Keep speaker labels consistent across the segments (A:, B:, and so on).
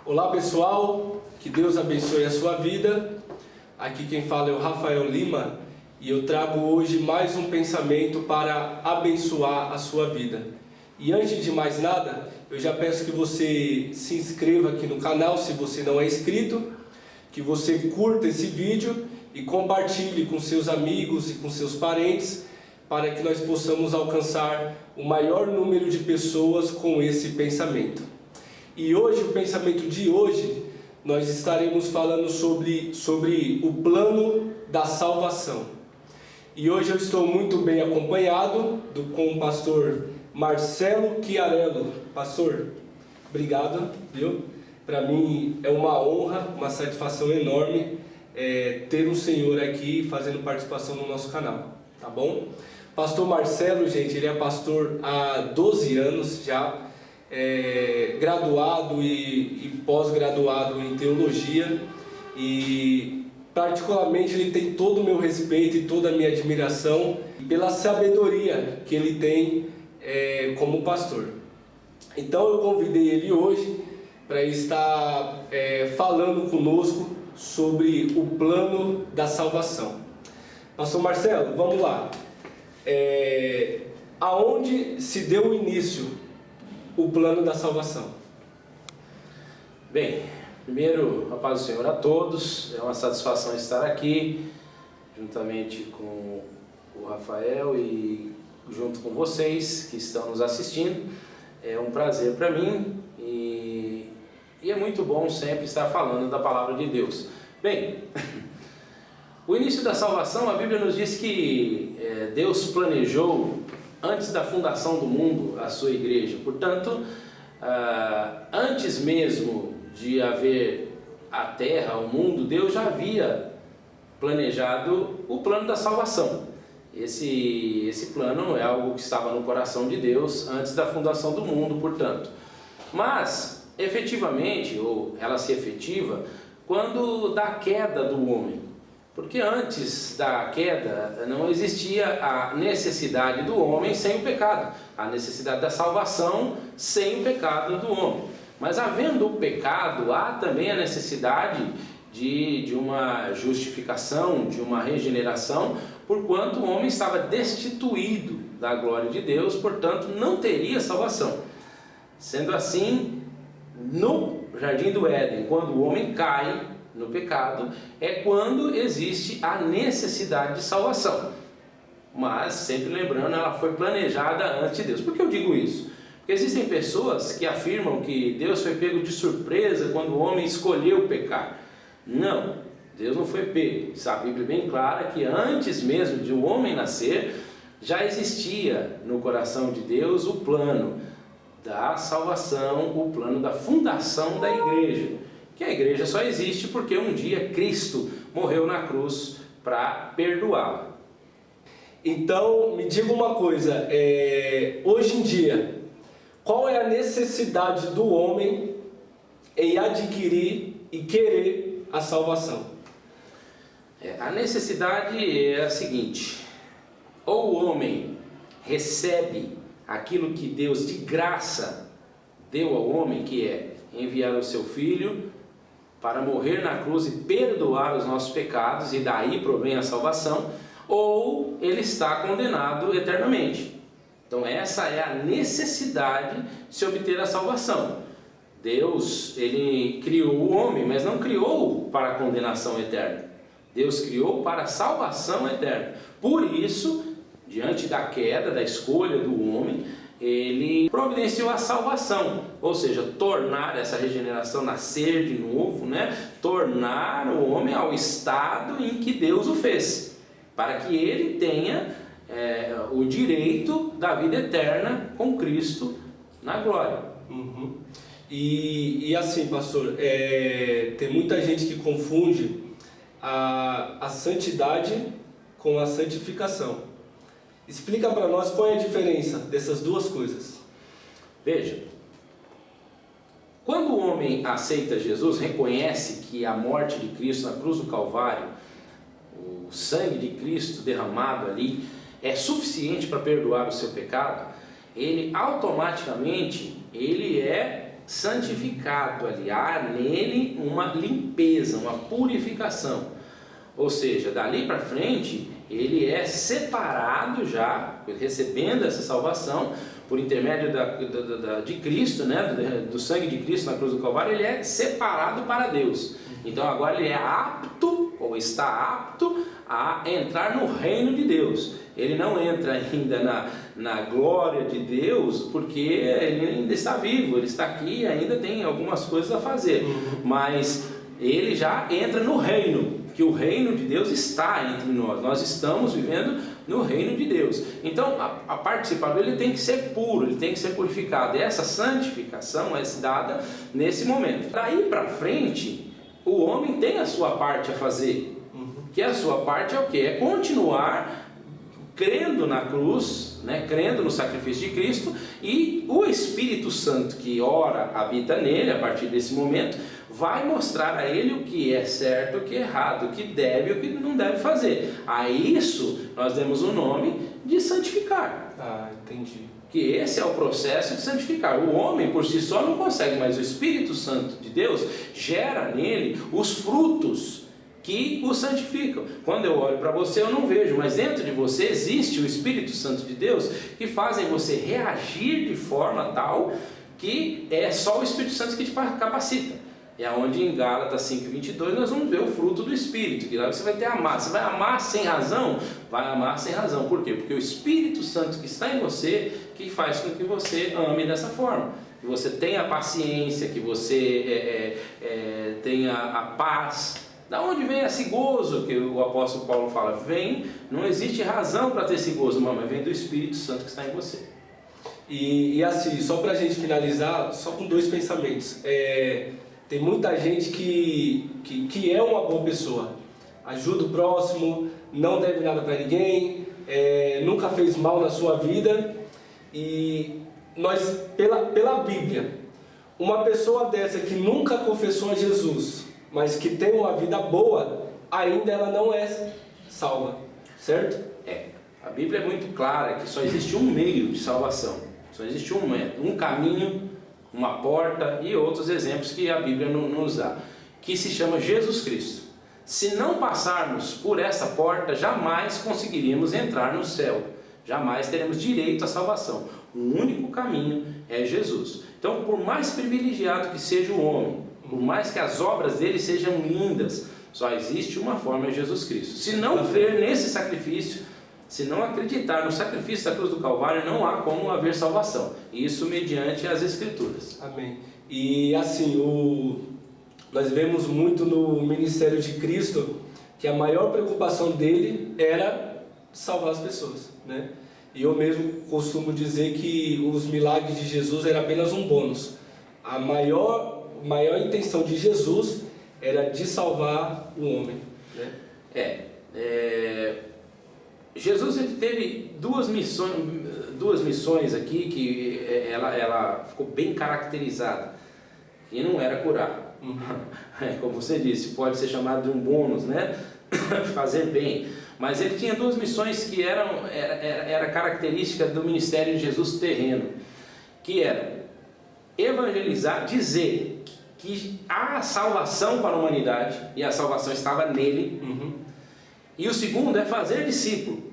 A: Olá pessoal, que Deus abençoe a sua vida. Aqui quem fala é o Rafael Lima e eu trago hoje mais um pensamento para abençoar a sua vida. E antes de mais nada, eu já peço que você se inscreva aqui no canal se você não é inscrito, que você curta esse vídeo e compartilhe com seus amigos e com seus parentes para que nós possamos alcançar o maior número de pessoas com esse pensamento. E hoje, o pensamento de hoje, nós estaremos falando sobre o plano da salvação. E hoje eu estou muito bem acompanhado com o pastor Marcelo Chiarello. Pastor, obrigado, viu? Para mim é uma honra, uma satisfação enorme ter um senhor aqui fazendo participação no nosso canal, tá bom? Pastor Marcelo, gente, ele é pastor há 12 anos já, graduado e pós-graduado em teologia, e particularmente ele tem todo o meu respeito e toda a minha admiração pela sabedoria que ele tem como pastor. Então eu convidei ele hoje para estar falando conosco sobre o plano da salvação. Pastor Marcelo, vamos lá. Aonde se deu o início o plano da salvação?
B: Bem, primeiro, a paz do Senhor a todos. É uma satisfação estar aqui juntamente com o Rafael e junto com vocês que estão nos assistindo. É um prazer para mim e é muito bom sempre estar falando da palavra de Deus. Bem, o início da salvação, a Bíblia nos diz que Deus planejou antes da fundação do mundo a sua igreja. Portanto, antes mesmo de haver a terra, o mundo, Deus já havia planejado o plano da salvação. Esse plano é algo que estava no coração de Deus antes da fundação do mundo, portanto. Mas, efetivamente, ou ela se efetiva quando da queda do homem. Porque antes da queda não existia a necessidade do homem sem o pecado, a necessidade da salvação sem o pecado do homem. Mas havendo o pecado, há também a necessidade de uma justificação, de uma regeneração, porquanto o homem estava destituído da glória de Deus, portanto não teria salvação. Sendo assim, no Jardim do Éden, quando o homem cai no pecado, é quando existe a necessidade de salvação. Mas, sempre lembrando, ela foi planejada antes de Deus. Por que eu digo isso? Porque existem pessoas que afirmam que Deus foi pego de surpresa quando o homem escolheu pecar. Não, Deus não foi pego. A Bíblia é bem clara que antes mesmo de o homem nascer, já existia no coração de Deus o plano da salvação, o plano da fundação da igreja. Que a igreja só existe porque um dia Cristo morreu na cruz para perdoá-la.
A: Então, me diga uma coisa, hoje em dia, qual é a necessidade do homem em adquirir e querer a salvação?
B: A necessidade é a seguinte: ou o homem recebe aquilo que Deus de graça deu ao homem, que é enviar o seu Filho para morrer na cruz e perdoar os nossos pecados, e daí provém a salvação, ou ele está condenado eternamente. Então essa é a necessidade de se obter a salvação. Deus, ele criou o homem, mas não criou para a condenação eterna. Deus criou para a salvação eterna. Por isso, diante da queda, da escolha do homem, ele providenciou a salvação, ou seja, tornar essa regeneração, nascer de novo, tornar o homem ao estado em que Deus o fez, para que ele tenha o direito da vida eterna com Cristo na glória.
A: Uhum. E assim, pastor, tem muita gente que confunde a santidade com a santificação. Explica para nós qual é a diferença dessas duas coisas.
B: Veja, quando o homem aceita Jesus, reconhece que a morte de Cristo na cruz do Calvário, o sangue de Cristo derramado ali, é suficiente para perdoar o seu pecado, ele automaticamente é santificado ali, há nele uma limpeza, uma purificação. Ou seja, dali para frente, ele é separado já, recebendo essa salvação, por intermédio de Cristo, né, do sangue de Cristo na cruz do Calvário, ele é separado para Deus. Então agora ele é apto, ou está apto, a entrar no reino de Deus. Ele não entra ainda na glória de Deus, porque ele ainda está vivo, ele está aqui e ainda tem algumas coisas a fazer. Mas ele já entra no reino, que o reino de Deus está entre nós. Nós estamos vivendo no reino de Deus. Então a participação dele tem que ser puro, ele tem que ser purificado. E essa santificação é dada nesse momento. Daí para frente, o homem tem a sua parte a fazer. Que a sua parte é o quê? É continuar crendo na cruz, né? Crendo no sacrifício de Cristo, e o Espírito Santo que ora habita nele a partir desse momento, vai mostrar a ele o que é certo, o que é errado, o que deve e o que não deve fazer. A isso nós demos o nome de santificar.
A: Ah, entendi.
B: Que esse é o processo de santificar. O homem por si só não consegue, mas o Espírito Santo de Deus gera nele os frutos que o santificam. Quando eu olho para você eu não vejo, mas dentro de você existe o Espírito Santo de Deus que fazem você reagir de forma tal que é só o Espírito Santo que te capacita. É onde em Gálatas 5:22 nós vamos ver o fruto do Espírito, que lá você vai ter amar. Você vai amar sem razão? Vai amar sem razão. Por quê? Porque o Espírito Santo que está em você que faz com que você ame dessa forma. Que você tenha paciência, que você tenha a paz. Da onde vem esse gozo que o apóstolo Paulo fala? Não existe razão para ter esse gozo, mas vem do Espírito Santo que está em você.
A: E assim, só para a gente finalizar, só com dois pensamentos. Tem muita gente que é uma boa pessoa, ajuda o próximo, não deve nada para ninguém, nunca fez mal na sua vida. E nós, pela Bíblia, uma pessoa dessa que nunca confessou a Jesus, mas que tem uma vida boa, ainda ela não é salva, certo?
B: A Bíblia é muito clara que só existe um meio de salvação, só existe um caminho, uma porta e outros exemplos que a Bíblia nos dá, que se chama Jesus Cristo. Se não passarmos por essa porta, jamais conseguiríamos entrar no céu, jamais teremos direito à salvação. O único caminho é Jesus. Então, por mais privilegiado que seja o homem, por mais que as obras dele sejam lindas, só existe uma forma, é Jesus Cristo. Se não crer nesse sacrifício, se não acreditar no sacrifício da cruz do Calvário, não há como haver salvação. Isso mediante as Escrituras.
A: Amém. E assim, nós vemos muito no ministério de Cristo que a maior preocupação dele era salvar as pessoas, né? E eu mesmo costumo dizer que os milagres de Jesus eram apenas um bônus. A maior intenção de Jesus era de salvar o homem, né?
B: Jesus ele teve duas missões aqui que ela ficou bem caracterizada. E não era curar. Como você disse, pode ser chamado de um bônus, né? Fazer bem. Mas ele tinha duas missões que era característica do ministério de Jesus terreno, que era evangelizar, dizer que há salvação para a humanidade, e a salvação estava nele. E o segundo é fazer discípulo.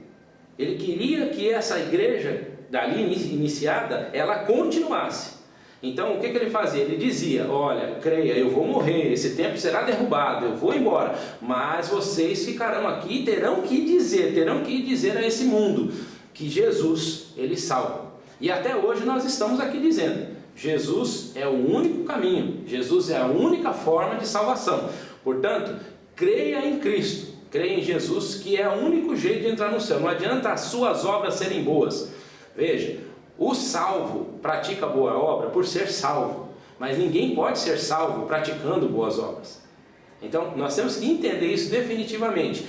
B: Ele queria que essa igreja dali iniciada, ela continuasse. Então o que ele fazia? Ele dizia: olha, creia, eu vou morrer, esse templo será derrubado, eu vou embora, mas vocês ficarão aqui e terão que dizer a esse mundo que Jesus, ele salva. E até hoje nós estamos aqui dizendo: Jesus é o único caminho, Jesus é a única forma de salvação. Portanto, creia em Cristo, creia em Jesus, que é o único jeito de entrar no céu. Não adianta as suas obras serem boas. Veja, o salvo pratica boa obra por ser salvo, mas ninguém pode ser salvo praticando boas obras. Então nós temos que entender isso definitivamente.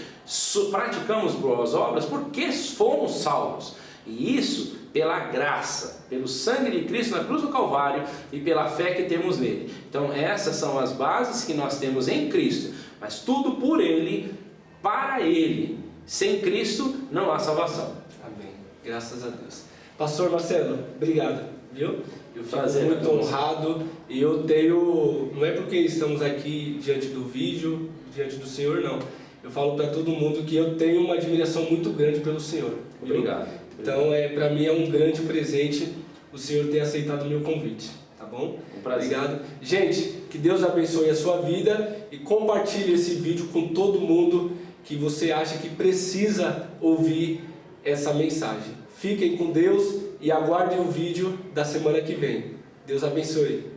B: Praticamos boas obras porque fomos salvos, e isso pela graça, pelo sangue de Cristo na cruz do Calvário e pela fé que temos nele. Então essas são as bases que nós temos em Cristo, mas tudo por Ele, para Ele. Sem Cristo não há salvação.
A: Amém. Graças a Deus. Pastor Marcelo, obrigado. viu? Eu fico
B: Prazer,
A: muito
B: Deus.
A: honrado e eu tenho, não é porque estamos aqui diante do vídeo, diante do Senhor, não. Eu falo para todo mundo que eu tenho uma admiração muito grande pelo Senhor. Viu?
B: Obrigado.
A: Então, para mim é um grande presente o Senhor ter aceitado o meu convite, tá bom?
B: Um prazer.
A: Obrigado. Gente, que Deus abençoe a sua vida e compartilhe esse vídeo com todo mundo que você acha que precisa ouvir essa mensagem. Fiquem com Deus e aguardem o vídeo da semana que vem. Deus abençoe.